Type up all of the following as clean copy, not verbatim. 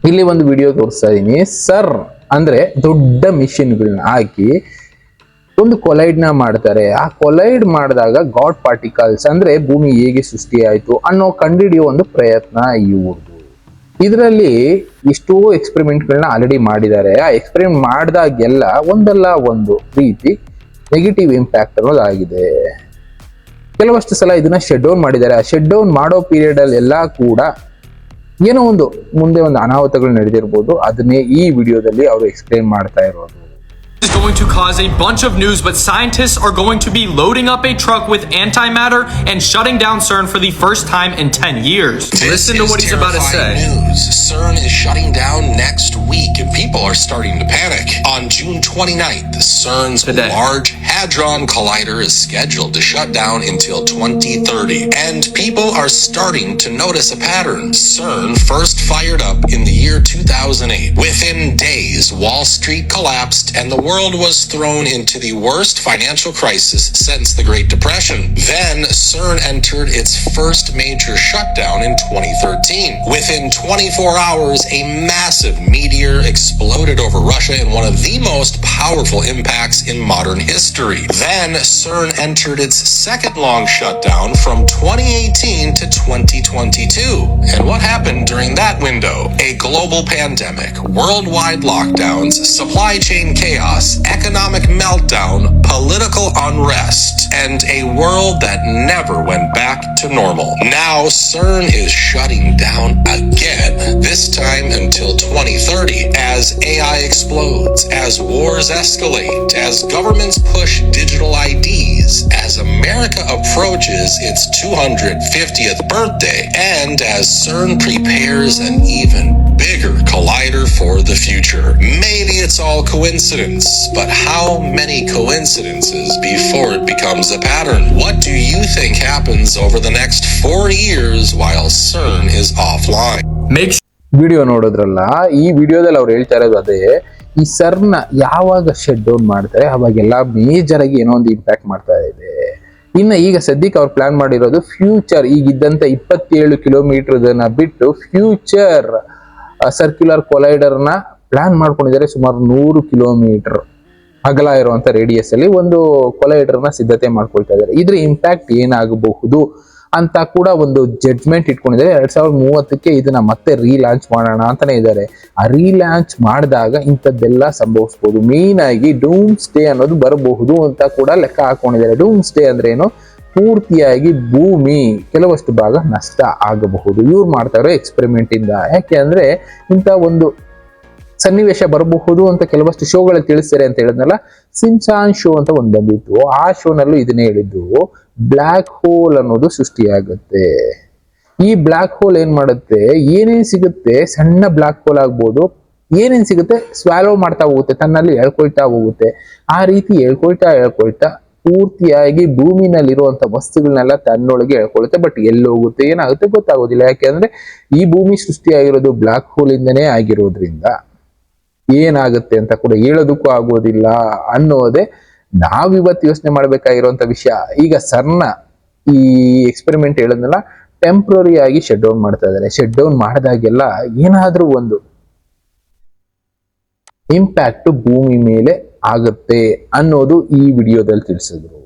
ಇಲ್ಲಿ ಒಂದು ವಿಡಿಯೋ ತೋರಿಸ್ತಾ ಇದೀನಿ. ಸರ್ ಅಂದ್ರೆ ದೊಡ್ಡ ಮಿಷಿನ್ಗಳನ್ನ ಹಾಕಿ ಒಂದು ಕೊಲೈಡ್ನ ಮಾಡ್ತಾರೆ. ಆ ಕೊಲೈಡ್ ಮಾಡಿದಾಗ ಗಾಡ್ ಪಾರ್ಟಿಕಲ್ಸ್ ಅಂದ್ರೆ ಭೂಮಿ ಹೇಗೆ ಸೃಷ್ಟಿಯಾಯಿತು ಅನ್ನೋ ಕಂಡುಹಿಡಿಯೋ ಒಂದು ಪ್ರಯತ್ನ ಇವ್ರದ್ದು. ಇದರಲ್ಲಿ ಎಷ್ಟೋ ಎಕ್ಸ್ಪೆರಿಮೆಂಟ್ಗಳನ್ನ ಆಲ್ರೆಡಿ ಮಾಡಿದ್ದಾರೆ. ಆ ಎಕ್ಸ್ಪೆರಿಮೆಂಟ್ ಮಾಡಿದಾಗೆಲ್ಲ ಒಂದಲ್ಲ ಒಂದು ರೀತಿ ನೆಗೆಟಿವ್ ಇಂಪ್ಯಾಕ್ಟ್ ಅನ್ನೋದಾಗಿದೆ. ಕೆಲವಷ್ಟು ಸಲ ಇದನ್ನ ಶಟ್ ಡೌನ್ ಮಾಡಿದ್ದಾರೆ. ಆ ಶಟ್ ಡೌನ್ ಮಾಡೋ ಪೀರಿಯಡ್ ಅಲ್ಲಿ ಎಲ್ಲ ಕೂಡ ಏನೋ ಒಂದು ಮುಂದೆ ಒಂದು ಅನಾಹುತಗಳು ನಡೆದಿರ್ಬೋದು. ಅದನ್ನೇ ಈ ವಿಡಿಯೋದಲ್ಲಿ ಅವರು ಎಕ್ಸ್ಪ್ಲೇನ್ ಮಾಡ್ತಾ ಇರೋದು. Is going to cause a bunch of news, but scientists are going to be loading up a truck with antimatter and shutting down CERN for the first time in 10 years. Listen to what he's about to say. News. CERN is shutting down next week and people are starting to panic. On June 29th, CERN's Large Hadron Collider is scheduled to shut down until 2030. And people are starting to notice a pattern. CERN first fired up in the year 2008. Within days, Wall Street collapsed and the world was thrown into the worst financial crisis since the Great Depression. Then CERN entered its first major shutdown in 2013. Within 24 hours, a massive meteor exploded over Russia in one of the most powerful impacts in modern history. Then CERN entered its second long shutdown from 2018 to 2022. And what happened during that window? A global pandemic, worldwide lockdowns, supply chain chaos, economic meltdown, political unrest, and a world that never went back to normal. Now CERN is shutting down again, this time until 2030, as AI explodes, as wars escalate, as governments push digital IDs, as America approaches its 250th birthday, and as CERN prepares an even bigger collider for the future. Maybe it's all coincidence, but how many coincidences before it becomes a pattern? What do you think happens over the next 4 years while CERN is offline? Video ನೋಡಿದ್ರಲ್ಲ, ಈ ವಿಡಿಯೋದಲ್ಲಿ ಅವ್ರು ಹೇಳ್ತಾ ಇರೋದು ಅದೇ. ಈ ಸರ್ನ ಯಾವಾಗ ಶಟ್ ಡೌನ್ ಮಾಡ್ತಾರೆ ಅವಾಗೆಲ್ಲ ಮೇಜರ್ ಆಗಿ ಏನೋ ಒಂದು ಇಂಪ್ಯಾಕ್ಟ್ ಮಾಡ್ತಾ ಇದೆ. ಇನ್ನು ಈಗ ಸದ್ಯಕ್ಕೆ ಅವ್ರು ಪ್ಲಾನ್ ಮಾಡಿರೋದು ಫ್ಯೂಚರ್ ಈಗಿದ್ದಂತ 27 ಕಿಲೋಮೀಟರ್ನ ಬಿಟ್ಟು ಫ್ಯೂಚರ್ ಸರ್ಕ್ಯುಲರ್ ಕೊಲೈಡರ್ನ ಪ್ಲಾನ್ ಮಾಡ್ಕೊಂಡಿದ್ದಾರೆ. ಸುಮಾರು 100 ಕಿಲೋಮೀಟರ್ ಅಗಲ ಇರುವಂತ ರೇಡಿಯಸ್ ಅಲ್ಲಿ ಒಂದು ಕೊಲೈಡರ್ನ ಸಿದ್ಧತೆ ಮಾಡ್ಕೊಳ್ತಾ ಇದ್ದಾರೆ. ಇದ್ರ ಇಂಪ್ಯಾಕ್ಟ್ ಏನಾಗಬಹುದು ಅಂತ ಕೂಡ ಒಂದು ಜಡ್ಜ್ಮೆಂಟ್ ಇಟ್ಕೊಂಡಿದ್ದಾರೆ. 2030ಕ್ಕೆ ಇದನ್ನ ಮತ್ತೆ ರೀಲಾಂಚ್ ಮಾಡೋಣ ಅಂತಾನೆ ಇದ್ದಾರೆ. ಆ ರೀಲಾಂಚ್ ಮಾಡಿದಾಗ ಇಂಥದ್ದೆಲ್ಲ ಸಂಭವಿಸಬಹುದು. ಮೇನ್ ಆಗಿ ಡೂಮ್ ಸ್ಟೇ ಅನ್ನೋದು ಬರಬಹುದು ಅಂತ ಕೂಡ ಲೆಕ್ಕ ಹಾಕೊಂಡಿದ್ದಾರೆ. ಡೂಮ್ ಸ್ಟೇ ಅಂದ್ರೆ ಏನು? ಪೂರ್ತಿಯಾಗಿ ಭೂಮಿ ಕೆಲವಷ್ಟು ಭಾಗ ನಷ್ಟ ಆಗಬಹುದು ಇವ್ರು ಮಾಡ್ತಾ ಇರೋ ಎಕ್ಸ್ಪೆರಿಮೆಂಟ್ ಇಂದ. ಯಾಕೆ ಅಂದ್ರೆ ಇಂಥ ಒಂದು ಸನ್ನಿವೇಶ ಬರಬಹುದು ಅಂತ ಕೆಲವಷ್ಟು ಶೋಗಳಲ್ಲಿ ತಿಳಿಸ್ತಾರೆ ಅಂತ ಹೇಳಿದ್ನಲ್ಲ. ಸಿನ್ಚಾನ್ ಶೋ ಅಂತ ಒಂದು ಬಂದಿತ್ತು. ಆ ಶೋನಲ್ಲೂ ಇದನ್ನೇ ಹೇಳಿದ್ದು, ಬ್ಲ್ಯಾಕ್ ಹೋಲ್ ಅನ್ನೋದು ಸೃಷ್ಟಿಯಾಗುತ್ತೆ. ಈ ಬ್ಲ್ಯಾಕ್ ಹೋಲ್ ಏನ್ ಮಾಡುತ್ತೆ, ಏನೇನ್ ಸಿಗುತ್ತೆ, ಸಣ್ಣ ಬ್ಲ್ಯಾಕ್ ಹೋಲ್ ಆಗ್ಬೋದು, ಏನೇನ್ ಸಿಗುತ್ತೆ ಸ್ವ್ಯಾಲೋ ಮಾಡ್ತಾ ಹೋಗುತ್ತೆ, ತನ್ನಲ್ಲಿ ಎಳ್ಕೊಳ್ತಾ ಹೋಗುತ್ತೆ. ಆ ರೀತಿ ಎಳ್ಕೊಳ್ತಾ ಪೂರ್ತಿಯಾಗಿ ಭೂಮಿನಲ್ಲಿರುವಂತ ವಸ್ತುಗಳನ್ನೆಲ್ಲ ತನ್ನೊಳಗೆ ಎಳ್ಕೊಳ್ಳುತ್ತೆ. ಬಟ್ ಎಲ್ಲಿ ಹೋಗುತ್ತೆ ಏನಾಗುತ್ತೆ ಗೊತ್ತಾಗೋದಿಲ್ಲ. ಯಾಕೆಂದ್ರೆ ಈ ಭೂಮಿ ಸೃಷ್ಟಿಯಾಗಿರೋದು ಬ್ಲ್ಯಾಕ್ ಹೋಲ್ ಇಂದನೇ ಆಗಿರೋದ್ರಿಂದ ಏನಾಗುತ್ತೆ ಅಂತ ಕೂಡ ಹೇಳೋದಕ್ಕೂ ಆಗೋದಿಲ್ಲ ಅನ್ನೋದೇ ನಾವಿವತ್ತು ಯೋಚನೆ ಮಾಡ್ಬೇಕಾಗಿರುವಂತ ವಿಷಯ. ಈಗ ಸರ್ನ ಈ ಎಕ್ಸ್ಪೆರಿಮೆಂಟ್ ಹೇಳೋದನ್ನ ಟೆಂಪ್ರರಿ ಆಗಿ ಶಟ್ ಡೌನ್ ಮಾಡ್ತಾ ಇದ್ದಾರೆ. ಶಟ್ ಡೌನ್ ಮಾಡಿದಾಗೆಲ್ಲ ಏನಾದ್ರೂ ಒಂದು ಇಂಪ್ಯಾಕ್ಟ್ ಭೂಮಿ ಮೇಲೆ ಆಗುತ್ತೆ ಅನ್ನೋದು ಈ ವಿಡಿಯೋದಲ್ಲಿ ತಿಳಿಸಿದ್ರು.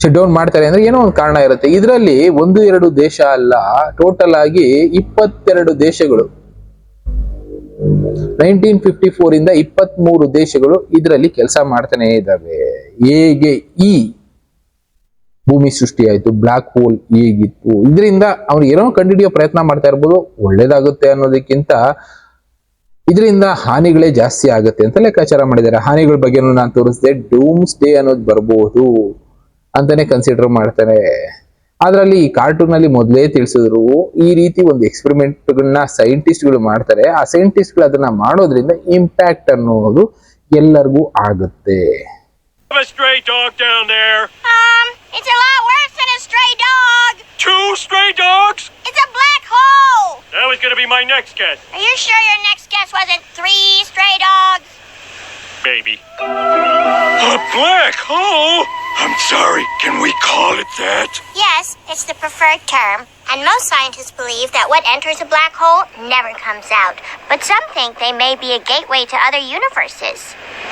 ಶಟ್ ಡೌನ್ ಮಾಡ್ತಾರೆ ಅಂದ್ರೆ ಏನೋ ಒಂದು ಕಾರಣ ಇರುತ್ತೆ. ಇದರಲ್ಲಿ 1-2 ದೇಶ ಅಲ್ಲ, ಟೋಟಲ್ ಆಗಿ 22 ದೇಶಗಳು, 1954 ಇಂದ 23 ದೇಶಗಳು ಇದರಲ್ಲಿ ಕೆಲಸ ಮಾಡ್ತಾನೆ ಇದ್ದಾವೆ. ಹೇಗೆ ಈ ಭೂಮಿ ಸೃಷ್ಟಿ ಆಯ್ತು, ಬ್ಲ್ಯಾಕ್ ಹೋಲ್ ಹೇಗಿತ್ತು, ಇದರಿಂದ ಅವ್ರು ಏನೋ ಕಂಡುಹಿಡಿಯೋ ಪ್ರಯತ್ನ ಮಾಡ್ತಾ ಇರ್ಬೋದು. ಒಳ್ಳೇದಾಗುತ್ತೆ ಅನ್ನೋದಕ್ಕಿಂತ ಇದರಿಂದ ಹಾನಿಗಳೇ ಜಾಸ್ತಿ ಆಗುತ್ತೆ ಅಂತ ಲೆಕ್ಕಾಚಾರ ಮಾಡಿದ್ದಾರೆ. ಹಾನಿಗಳ ಬಗ್ಗೆ ನಾನು ತೋರಿಸಿದೆ. ಡೂಮ್ ಸ್ಟೇ ಅನ್ನೋದು ಬರಬಹುದು ಅಂತಾನೆ ಕನ್ಸಿಡರ್ ಮಾಡ್ತಾರೆ. ಅದರಲ್ಲಿ ಈ ಕಾರ್ಟೂನ್ ಅಲ್ಲಿ ಮೊದಲೇ ತಿಳಿಸಿದ್ರು ಈ ರೀತಿ ಒಂದು ಎಕ್ಸ್ಪೆರಿಮೆಂಟ್ ಗಳನ್ನ ಸೈಂಟಿಸ್ಟ್ಗಳು ಮಾಡ್ತಾರೆ. ಆ ಸೈಂಟಿಸ್ಟ್ಗಳು ಅದನ್ನ ಮಾಡೋದ್ರಿಂದ ಇಂಪ್ಯಾಕ್ಟ್ ಅನ್ನೋದು ಎಲ್ಲರಿಗೂ ಆಗುತ್ತೆ. A stray dog down there. It's a lot worse than a stray dog. 2 stray dogs? It's a black hole. That was gonna be my next guess. Are you sure your next guess wasn't 3 stray dogs? Baby. A black hole? I'm sorry, can we call it that? Yes, it's the preferred term, and most scientists believe that what enters a black hole never comes out. But some think they may be a gateway to other universes.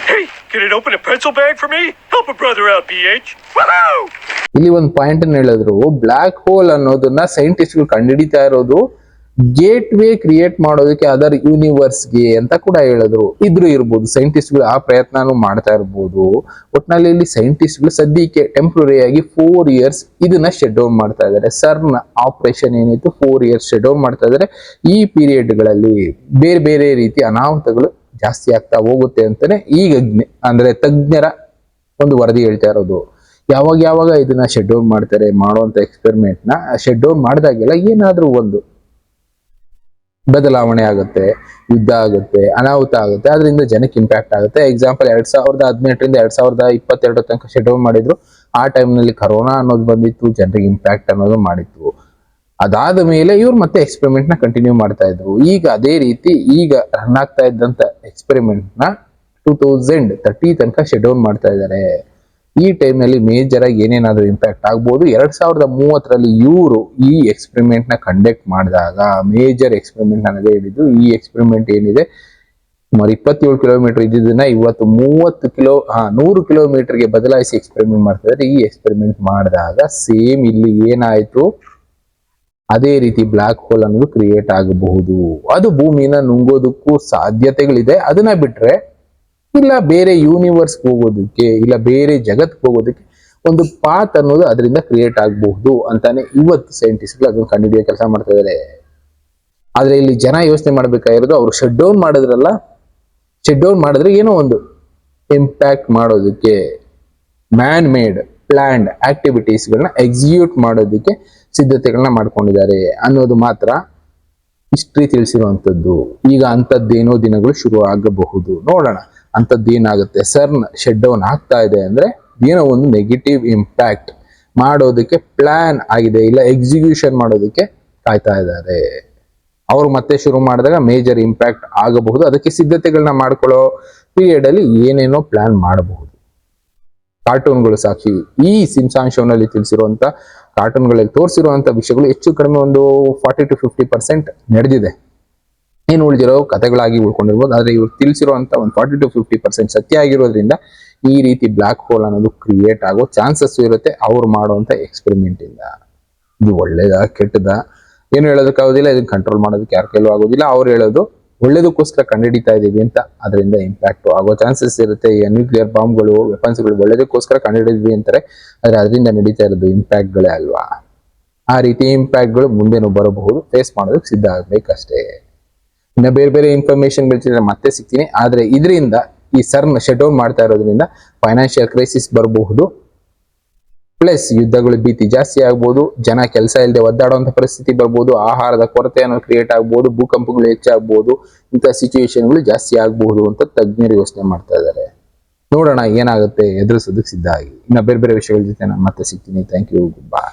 Hey, can it open a pencil bag for me? Help a brother out, PH. Woohoo! ಇಲ್ಲಿ ಒಂದು point ಅನ್ನು ಹೇಳಿದ್ರು, block hole ಅನ್ನೋದನ್ನ ಸೈಂಟಿಸ್ಟ್ಗಳು ಕಂಡುಹಿಡಿತಾ ಇರೋದು gate way create ಮಾಡೋದಕ್ಕೆ other ಯೂನಿವರ್ಸ್ಗೆ ಅಂತ ಕೂಡ ಹೇಳಿದ್ರು. ಇದ್ರು ಇರ್ಬೋದು, ಸೈಂಟಿಸ್ಟ್ಗಳು ಆ ಪ್ರಯತ್ನನೂ ಮಾಡ್ತಾ ಇರ್ಬೋದು. ಒಟ್ನಲ್ಲಿ ಇಲ್ಲಿ ಸೈಂಟಿಸ್ಟ್ಗಳು ಸದ್ಯಕ್ಕೆ ಟೆಂಪ್ರರಿ ಆಗಿ 4 years ಇದನ್ನ ಶಟ್ ಡೌನ್ ಮಾಡ್ತಾ ಇದ್ದಾರೆ. ಸರ್ನ ಆಪರೇಷನ್ ಏನಿತ್ತು 4 years ಶಟ್ ಡೌನ್ ಮಾಡ್ತಾ ಇದ್ದಾರೆ. ಈ ಪೀರಿಯಡ್ಗಳಲ್ಲಿ ಬೇರೆ ಬೇರೆ ರೀತಿಯ ಅನಾಹುತಗಳು ಜಾಸ್ತಿ ಆಗ್ತಾ ಹೋಗುತ್ತೆ ಅಂತಾನೆ ಈಗ ಅಂದ್ರೆ ತಜ್ಞರ ಒಂದು ವರದಿ ಹೇಳ್ತಾ ಇರೋದು. ಯಾವಾಗ ಇದನ್ನ ಶಟ್ ಡೌನ್ ಮಾಡ್ತಾರೆ, ಮಾಡುವಂತ ಎಕ್ಸ್ಪೆರಿಮೆಂಟ್ ನ ಶಟ್ ಡೌನ್ ಮಾಡಿದಾಗೆಲ್ಲ ಏನಾದ್ರೂ ಒಂದು ಬದಲಾವಣೆ ಆಗುತ್ತೆ, ಯುದ್ಧ ಆಗುತ್ತೆ, ಅನಾಹುತ ಆಗುತ್ತೆ, ಅದರಿಂದ ಜನಕ್ಕೆ ಇಂಪ್ಯಾಕ್ಟ್ ಆಗುತ್ತೆ. ಎಕ್ಸಾಂಪಲ್ 2018ರಿಂದ 2022 ತನಕ ಶಟ್ ಡೌನ್ ಮಾಡಿದ್ರು. ಆ ಟೈಮ್ನಲ್ಲಿ ಕರೋನಾ ಅನ್ನೋದು ಬಂದಿತ್ತು, ಜನರಿಗೆ ಇಂಪ್ಯಾಕ್ಟ್ ಅನ್ನೋದು ಮಾಡಿತ್ತು. ಅದಾದ ಮೇಲೆ ಇವ್ರು ಮತ್ತೆ ಎಕ್ಸ್ಪೆರಿಮೆಂಟ್ ನ ಕಂಟಿನ್ಯೂ ಮಾಡ್ತಾ ಇದ್ರು. ಈಗ ಅದೇ ರೀತಿ ಈಗ ರನ್ ಆಗ್ತಾ ಇದ್ದಂತ ಎಕ್ಸ್ಪೆರಿಮೆಂಟ್ ನ 2030 ತನಕ ಶಟ್ ಡೌನ್ ಮಾಡ್ತಾ ಇದ್ದಾರೆ. ಈ ಟೈಮ್ ನಲ್ಲಿ ಮೇಜರ್ ಆಗಿ ಏನೇನಾದ್ರೂ ಇಂಪ್ಯಾಕ್ಟ್ ಆಗ್ಬೋದು. 2030ರಲ್ಲಿ ಇವರು ಈ ಎಕ್ಸ್ಪೆರಿಮೆಂಟ್ ನ ಕಂಡಕ್ಟ್ ಮಾಡಿದಾಗ ಮೇಜರ್ ಎಕ್ಸ್ಪೆರಿಮೆಂಟ್ ನನಗೆ ಹೇಳಿದ್ದು, ಈ ಎಕ್ಸ್ಪೆರಿಮೆಂಟ್ ಏನಿದೆ ಸುಮಾರು 27 ಕಿಲೋಮೀಟರ್ ಇದ್ದಿದ್ದನ್ನ ಇವತ್ತು 100 ಕಿಲೋಮೀಟರ್ಗೆ ಬದಲಾಯಿಸಿ ಎಕ್ಸ್ಪೆರಿಮೆಂಟ್ ಮಾಡ್ತಾ ಇದ್ದಾರೆ. ಈ ಎಕ್ಸ್ಪೆರಿಮೆಂಟ್ ಮಾಡಿದಾಗ ಸೇಮ್ ಇಲ್ಲಿ ಏನಾಯ್ತು ಅದೇ ರೀತಿ ಬ್ಲಾಕ್ ಹೋಲ್ ಅನ್ನೋದು ಕ್ರಿಯೇಟ್ ಆಗಬಹುದು. ಅದು ಭೂಮಿನ ನುಂಗೋದಕ್ಕೂ ಸಾಧ್ಯತೆಗಳಿದೆ. ಅದನ್ನ ಬಿಟ್ರೆ ಇಲ್ಲ ಬೇರೆ ಯೂನಿವರ್ಸ್ ಹೋಗೋದಕ್ಕೆ, ಇಲ್ಲ ಬೇರೆ ಜಗತ್ಗೆ ಹೋಗೋದಕ್ಕೆ ಒಂದು ಪಾತ್ ಅನ್ನೋದು ಅದರಿಂದ ಕ್ರಿಯೇಟ್ ಆಗಬಹುದು ಅಂತಾನೆ ಇವತ್ತು ಸೈಂಟಿಸ್ಟ್ಗಳು ಅದನ್ನ ಕಂಡುಹಿಡಿಯೋ ಕೆಲಸ ಮಾಡ್ತಾ ಇದ್ದಾರೆ. ಆದ್ರೆ ಇಲ್ಲಿ ಜನ ಯೋಚನೆ ಮಾಡ್ಬೇಕಾಗಿರೋದು, ಅವರು ಶಟ್ ಡೌನ್ ಮಾಡಿದ್ರಲ್ಲ, ಶಟ್ ಡೌನ್ ಮಾಡಿದ್ರೆ ಏನೋ ಒಂದು ಇಂಪ್ಯಾಕ್ಟ್ ಮಾಡೋದಕ್ಕೆ ಮ್ಯಾನ್ ಮೇಡ್ ಪ್ಲಾನ್ಡ್ ಆಕ್ಟಿವಿಟೀಸ್ಗಳನ್ನ ಎಕ್ಸಿಕ್ಯೂಟ್ ಮಾಡೋದಕ್ಕೆ ಸಿದ್ಧತೆಗಳನ್ನ ಮಾಡ್ಕೊಂಡಿದ್ದಾರೆ ಅನ್ನೋದು ಮಾತ್ರ ಹಿಸ್ಟ್ರಿ ತಿಳಿಸಿರುವಂತದ್ದು. ಈಗ ಅಂಥದ್ದೇನೋ ದಿನಗಳು ಶುರು ಆಗಬಹುದು, ನೋಡೋಣ ಅಂಥದ್ದೇನಾಗುತ್ತೆ. ಸರ್ನ್ ಶಟ್ ಡೌನ್ ಆಗ್ತಾ ಇದೆ ಅಂದ್ರೆ ಏನೋ ಒಂದು ನೆಗೆಟಿವ್ ಇಂಪ್ಯಾಕ್ಟ್ ಮಾಡೋದಕ್ಕೆ ಪ್ಲಾನ್ ಆಗಿದೆ, ಇಲ್ಲ ಎಕ್ಸಿಕ್ಯೂಷನ್ ಮಾಡೋದಕ್ಕೆ ಕಾಯ್ತಾ ಇದ್ದಾರೆ. ಅವರು ಮತ್ತೆ ಶುರು ಮಾಡಿದಾಗ ಮೇಜರ್ ಇಂಪ್ಯಾಕ್ಟ್ ಆಗಬಹುದು. ಅದಕ್ಕೆ ಸಿದ್ಧತೆಗಳನ್ನ ಮಾಡ್ಕೊಳ್ಳೋ ಪೀರಿಯಡ್ ಅಲ್ಲಿ ಏನೇನೋ ಪ್ಲಾನ್ ಮಾಡಬಹುದು. ಕಾರ್ಟೂನ್ಗಳು ಸಾಕ್ಷಿ. ಈ ಸಿಮ್ಸಾನ್ ಶೋನಲ್ಲಿ ತಿಳಿಸಿರುವಂತ ಕಾರ್ಟೂನ್ಗಳಲ್ಲಿ ತೋರಿಸಿರುವಂತ ವಿಷಯಗಳು ಹೆಚ್ಚು ಕಡಿಮೆ ಒಂದು 40 to 50% ನಡೆದಿದೆ. ಏನು ಉಳಿದಿರೋ ಕಥೆಗಳಾಗಿ ಉಳ್ಕೊಂಡಿರ್ಬೋದು. ಆದ್ರೆ ಇವ್ರು ತಿಳಿಸಿರುವಂತ ಒಂದು 40 to 50% ಸತ್ಯ ಆಗಿರೋದ್ರಿಂದ ಈ ರೀತಿ ಬ್ಲಾಕ್ ಹೋಲ್ ಅನ್ನೋದು ಕ್ರಿಯೇಟ್ ಆಗೋ ಚಾನ್ಸಸ್ ಇರುತ್ತೆ ಅವ್ರು ಮಾಡುವಂತ ಎಕ್ಸ್ಪೆರಿಮೆಂಟ್ ಇಂದ. ಇದು ಒಳ್ಳೇದ ಕೆಟ್ಟದ ಏನು ಹೇಳೋದಕ್ಕಾಗೋದಿಲ್ಲ, ಇದನ್ನ ಕಂಟ್ರೋಲ್ ಮಾಡೋದಕ್ಕೆ ಯಾರ ಕೈಲೂ ಆಗೋದಿಲ್ಲ. ಅವ್ರು ಹೇಳೋದು ಒಳ್ಳೇದಕ್ಕೋಸ್ಕರ ಕಂಡುಹಿಡಿತಾ ಇದೀವಿ ಅಂತ, ಅದರಿಂದ ಇಂಪ್ಯಾಕ್ಟ್ ಆಗೋ ಚಾನ್ಸಸ್ ಇರುತ್ತೆ. ನ್ಯೂಕ್ಲಿಯರ್ ಬಾಂಬ್ಗಳು, ವೆಪನ್ಸ್ಗಳು ಒಳ್ಳೇದಕ್ಕೋಸ್ಕರ ಕಂಡುಹಿಡಿದ್ವಿ ಅಂತಾರೆ, ಆದ್ರೆ ಅದರಿಂದ ನಡೀತಾ ಇರೋದು ಇಂಪ್ಯಾಕ್ಟ್ಗಳೇ ಅಲ್ವಾ. ಆ ರೀತಿ ಇಂಪ್ಯಾಕ್ಟ್ಗಳು ಮುಂದೆನೂ ಬರಬಹುದು, ಫೇಸ್ ಮಾಡೋದಕ್ಕೆ ಸಿದ್ಧ ಆಗ್ಬೇಕಷ್ಟೇ. ಇನ್ನು ಬೇರೆ ಬೇರೆ ಇನ್ಫಾರ್ಮೇಶನ್ ಗಳಿಸಿದ್ರೆ ಮತ್ತೆ ಸಿಗ್ತೀನಿ. ಆದ್ರೆ ಇದರಿಂದ ಈ ಸರ್ನ್ ಶಟ್ ಡೌನ್ ಮಾಡ್ತಾ ಇರೋದ್ರಿಂದ ಫೈನಾನ್ಷಿಯಲ್ ಕ್ರೈಸಿಸ್ ಬರಬಹುದು, ಪ್ಲಸ್ ಯುದ್ಧಗಳ ಭೀತಿ ಜಾಸ್ತಿ ಆಗ್ಬೋದು, ಜನ ಕೆಲಸ ಇಲ್ಲದೆ ಒದ್ದಾಡುವಂತ ಪರಿಸ್ಥಿತಿ ಬರ್ಬೋದು, ಆಹಾರದ ಕೊರತೆ ಅನ್ನೋ ಕ್ರಿಯೇಟ್ ಆಗ್ಬೋದು, ಭೂಕಂಪಗಳು ಹೆಚ್ಚಾಗ್ಬೋದು, ಇಂಥ ಸಿಚುವೇಶನ್ಗಳು ಜಾಸ್ತಿ ಆಗ್ಬಹುದು ಅಂತ ತಜ್ಞರು ಯೋಚನೆ ಮಾಡ್ತಾ ಇದ್ದಾರೆ. ನೋಡೋಣ ಏನಾಗುತ್ತೆ, ಎದುರಿಸೋದಕ್ಕೆ ಸಿದ್ಧ ಆಗಿ. ಇನ್ನು ಬೇರೆ ಬೇರೆ ವಿಷಯಗಳ ಜೊತೆ ನಾನು ಮತ್ತೆ ಸಿಗ್ತೀನಿ. Thank you, good by.